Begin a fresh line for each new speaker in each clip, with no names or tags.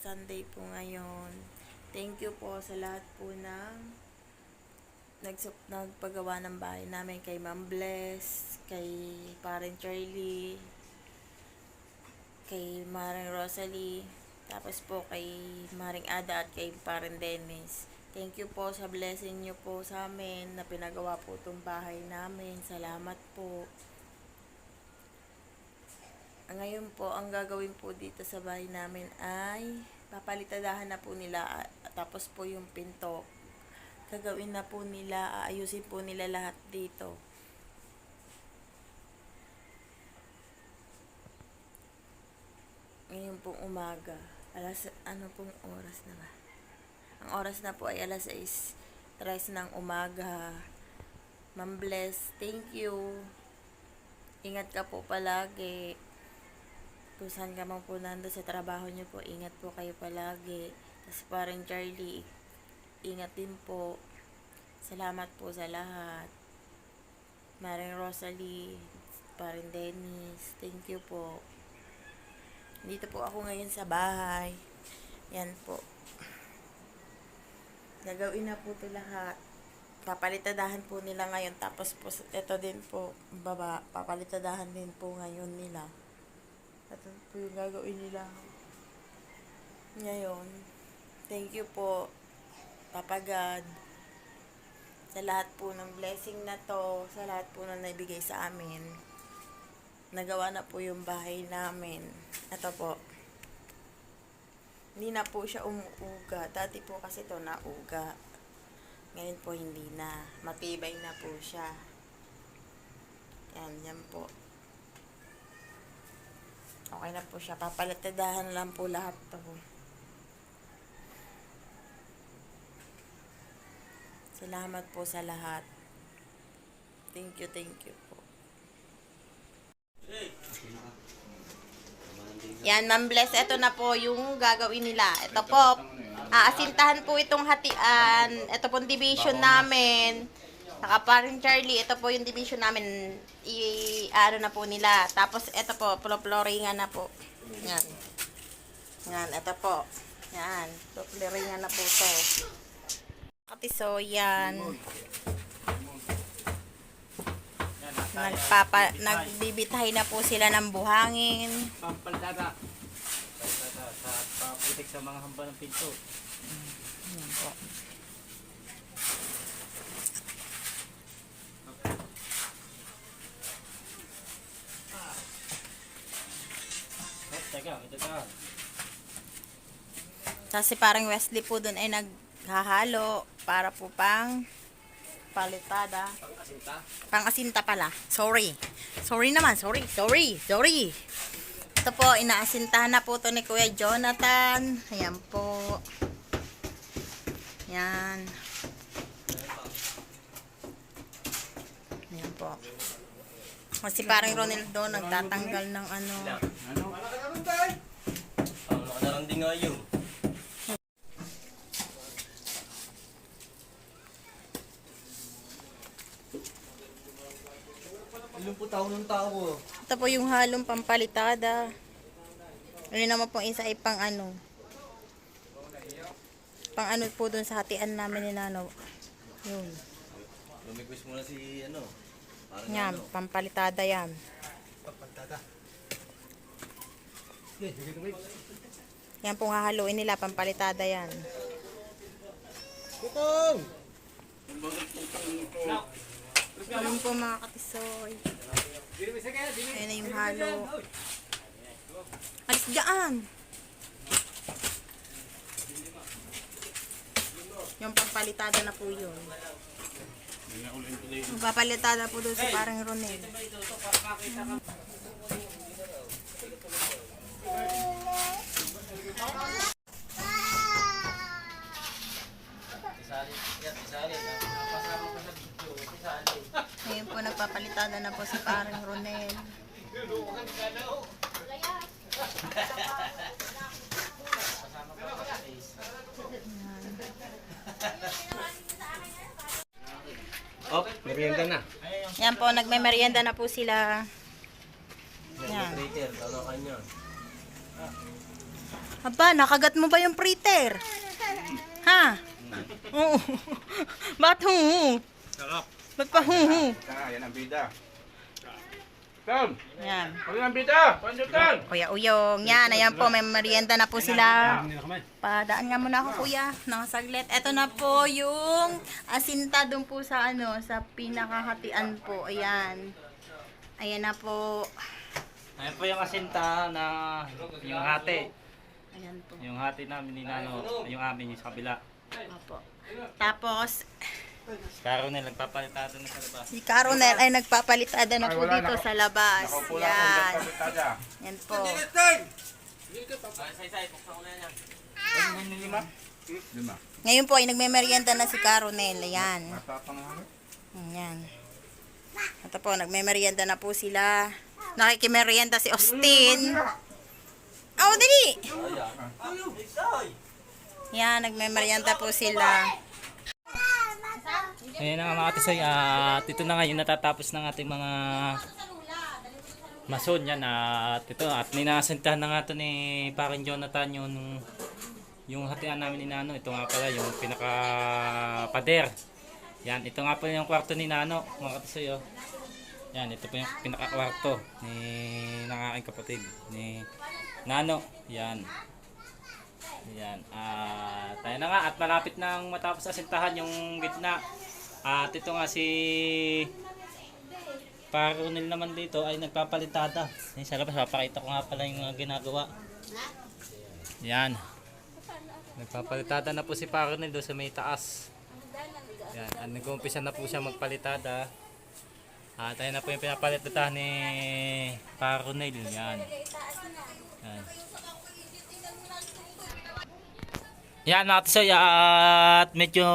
Sunday po ngayon. Thank you po sa lahat po ng nagpagawa ng bahay namin, kay Ma'am Bless, kay Parent Charlie, kay Maring Rosalie, tapos po kay Maring Ada at kay Parent Dennis. Thank you po sa blessing nyo po sa amin na pinagawa po itong bahay namin. Salamat po. Ngayon po, ang gagawin po dito sa bahay namin ay papalitadahan na po nila, tapos po yung pinto gagawin na po nila, aayusin po nila lahat dito. Ngayon pong umaga, ano pong oras na ba? Ang oras na po ay alas 6:03 ng umaga. Ma'am Bless, thank you. Ingat ka po palagi. Kung saan ka man po nando sa trabaho nyo po, ingat po kayo palagi. Tapos parang Charlie, ingat din po. Salamat po sa lahat. Maring Rosalie, parang Dennis, thank you po. Dito po ako ngayon sa bahay. Yan po. Gagawin na po ito lahat. Papalitadahan po nila ngayon. Tapos po, ito din po, baba, papalitadahan din po ngayon nila. Ito po yung gagawin nila ngayon. Thank you po, Papa God, sa lahat po ng blessing na to, sa lahat po na naibigay sa amin. Nagawa na po yung bahay namin. Ito po. Hindi na po siya umuuga. Dati po kasi ito nauga. Ngayon po hindi na. Matibay na po siya. Yan po. Okay na po siya. Papalitadahan lang po lahat to. Salamat po sa lahat. Thank you po. Yan, Ma'am Bless, ito na po yung gagawin nila. Ito po, aasintahan po itong hatian. Ito po yung division namin. Saka parang Charlie, ito po yung division namin. Ano na po nila. Tapos ito po, flooringan na po. Yan. Yan, ito po. Yan, flooringan na po ito. Katiso, yan. Nagbibitahay na po sila ng buhangin.
Pampaltada. Pampaltada sa paputik sa mga hamba ng pinto.
Yan po.
Teka, ito ka.
Kasi parang Wesley po dun ay naghahalo para po pang palitada.
Pang-asinta?
Pang-asinta pala. Sorry naman. Sorry. Ito po, inaasintahan na po ito ni Kuya Jonathan. Ayan po. Yan. Ayan po. Kasi parang Ronaldo nagtatanggal ng ano.
Nakaranding nga yun. Ilang po tao ng tao.
Ito po yung halong pampalitada. Ano naman po isa ay pang ano. Pang ano po dun sa hatian namin ni Nano. Yun.
Lumigwis muna si ano.
Yan, pampalitada yan.
Pampalitada.
Yan pong hahaluin nila, pampalitada yan.
Kutong!
Ayun po mga katisoy. Ayun na yung halo. Alis dyan! Yung pampalitada na po yun. Magpapalitada po doon sa parang Ronel. Ngayon po nagpapalitada na po sa parang Ronel.
Oh, merienda na.
Yan po, nagme-merienda na po sila. Yan.
Yan.
Aba, nakagat mo ba yung printer? Ha? Oo. Ba't hu?
Sarap.
Ba't pa hu?
Yan ang bida. Tom!
Yan.
Ano ang bida? Pandutan!
Kuya Uyong. Yan, ayan po, may merienda na po sila. Padaan nga muna ako, kuya, ng saglit. Ito na po yung asinta doon po sa sa pinakahatian po. Ayan. Ayan na po.
Ayan po yung asinta na yung hati.
Ayan po.
Yung hati namin ni Nano, yung amin yung sa kabila.
Opo. Tapos,
Caronel, nagpapalitado na sa labas.
si Caronel ay nagpapalitada na po dito sa labas. Yan. Yan po.
Lima.
Ngayon po ay nagme-merienda na si Caronel. Ayan. Ayan. Ito po, nagme-merienda na po sila. Nakikimerienda si Austin. Oh, dali! Yan, nagme-merienda po sila.
Ayan na nga mga katisoy, at ito na nga yung natatapos ng ating mga mason yan, at ito, at ninasintahan na nga ito ni Paring Jonathan yung hatian namin ni Nano. Ito nga pala yung pinaka pader. Yan, ito nga pala yung kwarto ni Nano mga katisoy. Oh. Yan, ito po yung pinaka kwarto ng aking kapatid ni Nano. Yan. Yan. Tayo na nga at malapit nang matapos asintahan yung gitna. At ito nga si Paronil naman dito ay nagpapalitada. Sa labas, papakita ko nga pala yung ginagawa. Yan. Nagpapalitada na po si Paronil doon sa may taas. Yan. At nag-umpisa na po siya magpalitada. At ayun na po yung pinapalitada ni Paronil. Yan. Yan. Yan mga katisoy, at medyo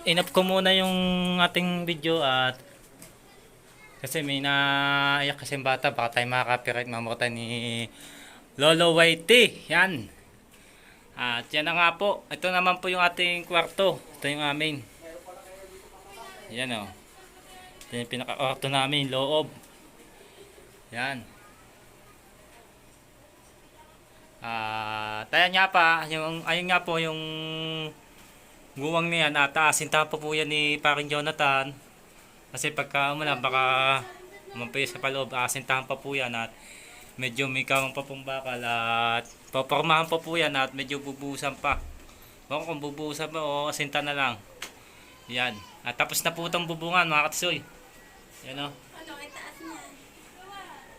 enough ko muna yung ating video at kasi may naiyak kasi yung bata, baka tayo makaka-copyright mamukta ni Lolo Whitey. Yan. At yan na nga po, ito naman po yung ating kwarto. Ito yung amin. Yan o. Ito yung pinaka-kwarto namin, loob. Yan. Tayo nga pa, ayun nga po yung guwang niyan at asintahan pa po yan ni Paring Jonathan kasi pagka umala baka mampayos sa paloob, asintahan pa po yan at medyo may kawang pa pong bakal at papormahan pa po yan at medyo bubuhusan pa. O kung bubuhusan pa o asinta na lang. Yan. At tapos na po itong bubungan mga katisoy. Yan o.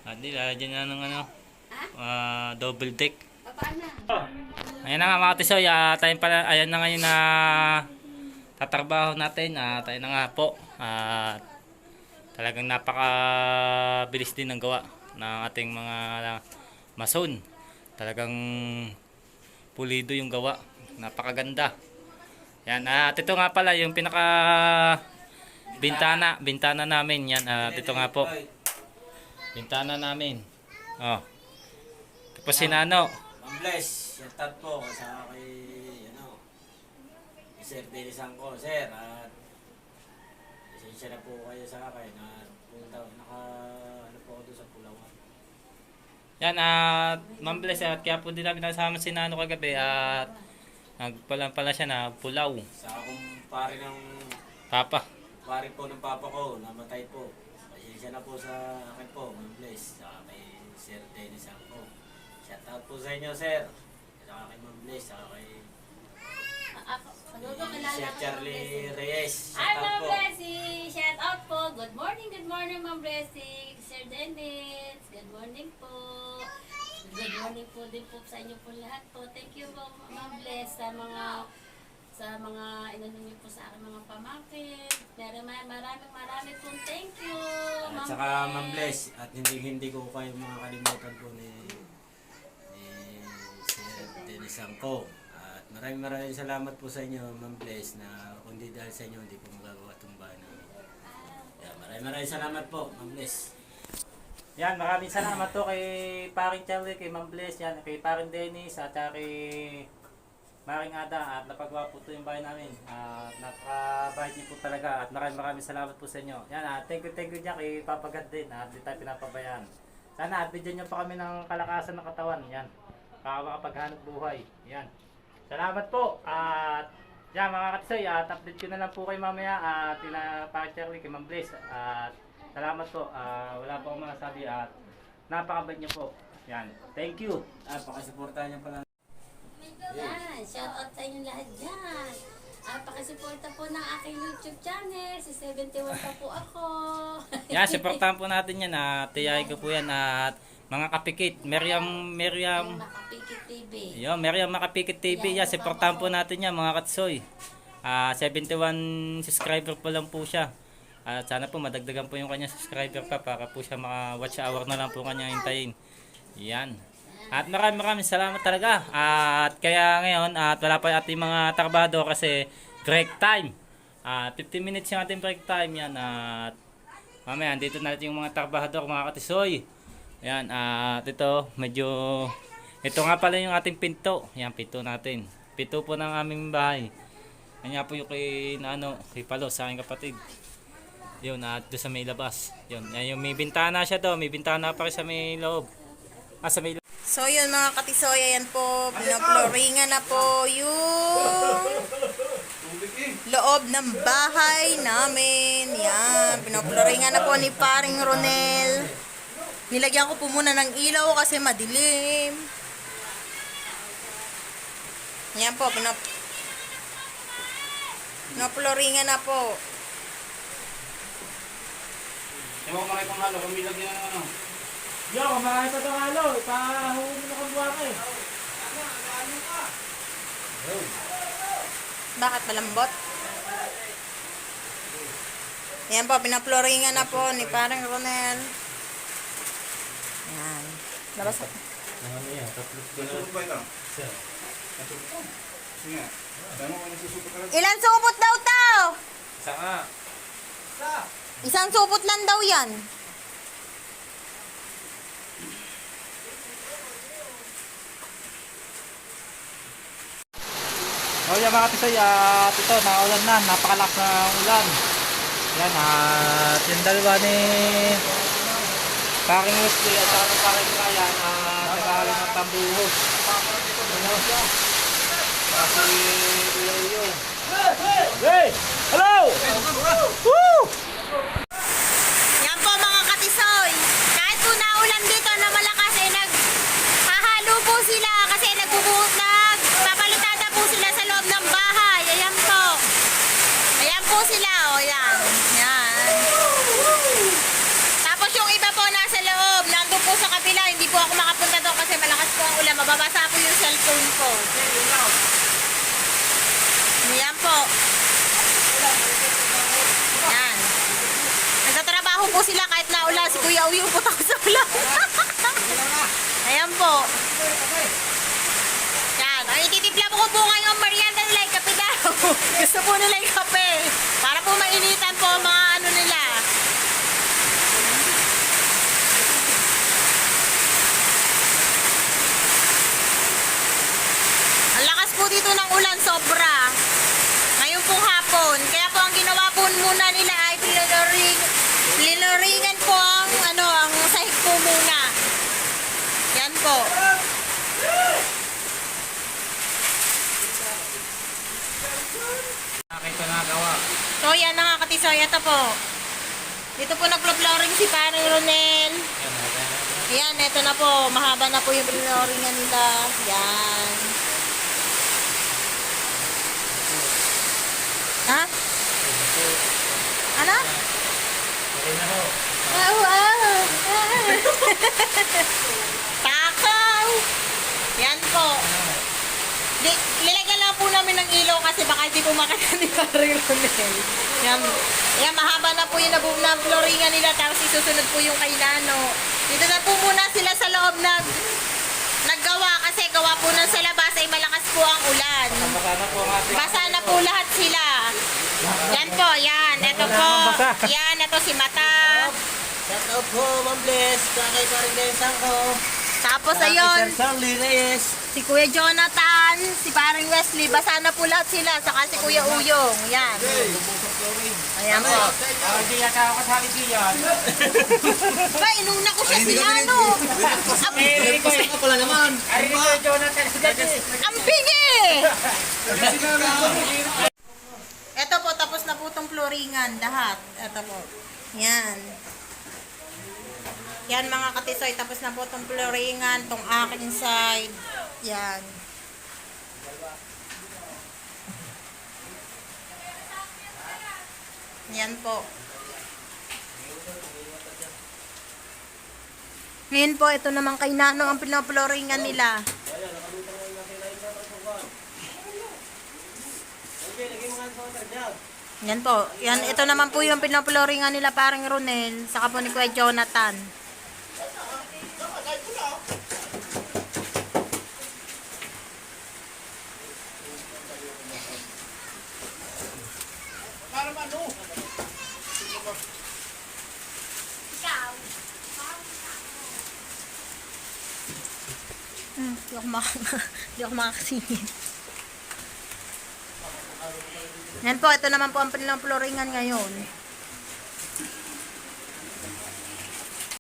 At nilalagyan na ng double deck. Ayan na nga mga katisoy, tayo pala, ayan na ngayon na tatrabaho natin. Tayo na nga po. Talagang napakabilis din ng gawa ng ating mga mason. Talagang pulido yung gawa. Napakaganda. Yan, at ito nga pala yung pinaka bintana namin. Yan, ito nga po. Bintana namin. Oh. Tapos si Nano.
Bless, shout out po sa kay Sir Denisan ko, Sir, at pasensya na po kayo sa akin at po ako doon sa Pulawan.
Yan, at Ma'am Bless, at kaya po din namin nasama si Nano kagabi at nagpalan pala siya na pulaw.
Sa akong pare po ng papa ko, namatay po. Pasensya na po sa akin po, Ma'am Bless, sa kay Sir Denisan ko. Shout out po sa inyo, Sir. Sa kay Ma'am Bless, sa kay Sir Charlie Reyes.
Hi,
Shout out
Ma'am
po.
Blessing! Shout out po! Good morning, Ma'am Blessing! Sir Dennis, good morning po! Good morning po din po sa inyo po lahat po. Thank you po, Ma'am Bless, sa mga inano niyo po sa aking mga pamangkin. Maraming pong thank you,
At saka Ma'am Bless, at hindi ko kayo makakalimutan po ni Sir Dennis Angko. At maraming salamat po sa inyo, Ma'am Bless, na kundi dahil sa inyo hindi po magagawa itong bahay namin. Maraming salamat po, Ma'am Bless.
Yan, maraming salamat to kay Paring Charlie, kay Ma'am Bless, yan, kay Paring Dennis, at kay Maring Ada, at napagawa po ito yung bahay namin. At napakabait niyo po talaga, at maraming salamat po sa inyo. Yan, thank you dyan kay Papa God din, at di tayo pinapabayaan. Sana at bigyan niyo pa kami ng kalakasan ng katawan. Yan. makapaghanap buhay. Yan. Salamat po. At yan mga Katsoy, at update ko na lang po kayo mamaya at pina-picture kay Ma'am Bliss. At salamat po. Wala po akong masasabi at napakabait niyo po. Yan. Thank you.
Pakisuportahan niyo pala.
Yan, shout out sa inyo lahat dyan. Pakisuporta po ng aking YouTube channel. Si 71 pa po ako.
Yan, supportahan po natin yan. Tiyahin ko po yan. At mga kapikit, Meriam
Makapikit TV.
Yo, Meriam Makapikit TV. Yan, supportahan po natin yan mga Katsoy. 71 subscriber po lang po siya. At sana po madagdagan po yung kanya subscriber pa para po siya maka-watch hour na lang po kanya hintayin. Yan. At maraming salamat talaga. At kaya ngayon, at wala pa yung ating mga trabado kasi break time. 15 minutes yung ating break time yan. At mamaya, dito natin yung mga trabador, mga Katisoy. Yan, at ito, medyo, ito nga pala yung ating pinto. Yan, pinto natin. Pinto po ng aming bahay. Yan nga po yung kay Palo, sa aking kapatid. Yun, at doon sa may labas. Yun, yan yung may bintana siya doon. May bintana pa rin sa may loob. Sa may loob.
So yun mga Katisoy, ayan po, pinaploringan na po yung loob ng bahay namin. Yan, pinaploringan na po ni paring Ronel. Nilagyan ko po muna ng ilaw kasi madilim. Yan po, pinaploringan na po.
Ewan ko makikita kung halo, kung milag yan ano. Yo, kumain pa itong halo, ipahuli mo kang buwak eh.
Bakit malambot? Yan po, pinaploringan na po ni parang Ronel. Yan. Labas po.
Ano yan, tatlot ko na.
Nasusuko ba ito? Sige nga. Dami ko nasusuko ka lang.
Ilan supot daw to?
Isa nga.
Isang supot lang daw yan.
O yan mga Katisoy, at ito, naulan na, napakalakas ng ulan. Yan, at yung dalawa ni paring Wesley at saka ng paring Ryan, nag-aaral ng tambuhos. Ano? Kasi Leo. Hey! Hello! Woo!
Yan po mga Katisoy. Kahit po naulan dito na malakas ay naghahalo po sila kasi nagpapalitada po sila sa loob ng bahay. Ayan po. Ayan po sila. O yan. Yan. Tapos yung iba po nasa loob. Nandun po sa kabila. Hindi po ako makapunta doon kasi malakas po ang ulan. Mababasa po yung cellphone ko. Ayan po. Yan. Nagtatrabaho po sila kahit naulan. Si Kuya Uy upot ako sa ulan. Ayan po. Yan. Ang ititipla ko po ngayong merienda nila yung kape daw. Gusto po nila yung kape. Para po mainitan po ang mga ano nila. Ang lakas po dito ng ulan sobra. Ngayon pong hapon. Kaya po ang ginawa po muna nila ay pililoringan po ang sahig po muna. Yan po.
Nakita na gawa.
So yan na nga Katisoy. Ito po. Dito po nagplo-flooring si Paring Ronel. Yan, ito na po. Mahaba na po yung flooringan nila. Yan. Ha? Ano?
Okay na ho.
Takaw! Yan po. Lilagyan lang po namin ng ilaw kasi baka hindi po makita ni Paring Ronel. Yan. Yan, mahaba na po yung na flooringan nila tapos isusunod po yung kay Nano. Dito na po muna sila sa loob naggawa kasi gawa po na sa labas ay malakas po ang ulan.
Basa na po ang ating.
Basa na po lahat sila. Yan po, yan. Ito po. Yan, ito si Mata.
Shout out po, Ma'am Bless. Kaya kay paring Densang ko.
Tapos Tapos ayun,
Sir Charlie Reyes.
si Kuya Jonathan, si paring Wesley, basa na po lahat sila, saka si Kuya Uyong. Yan. Ayan po.
Hindi yata ako kasali diyan.
Ba, inuna ko siya si ano.
Pala naman.
Ari ko Jonathan.
Ang bingi! Ito po, tapos na po itong floringan, lahat. Ito po. Yan. Yan mga katisoy, tapos na po itong floringan, itong aking side. Yan. Yan po. Ngayon po, ito naman kay Nano ang pinaploringan nila. Yan po. Yan, ito naman po yung pinaploringan nila parang Ronel, saka po ni Kuya Jonathan. Di ako makakasingin. Yan po, ito naman po ang pinaploringan ngayon.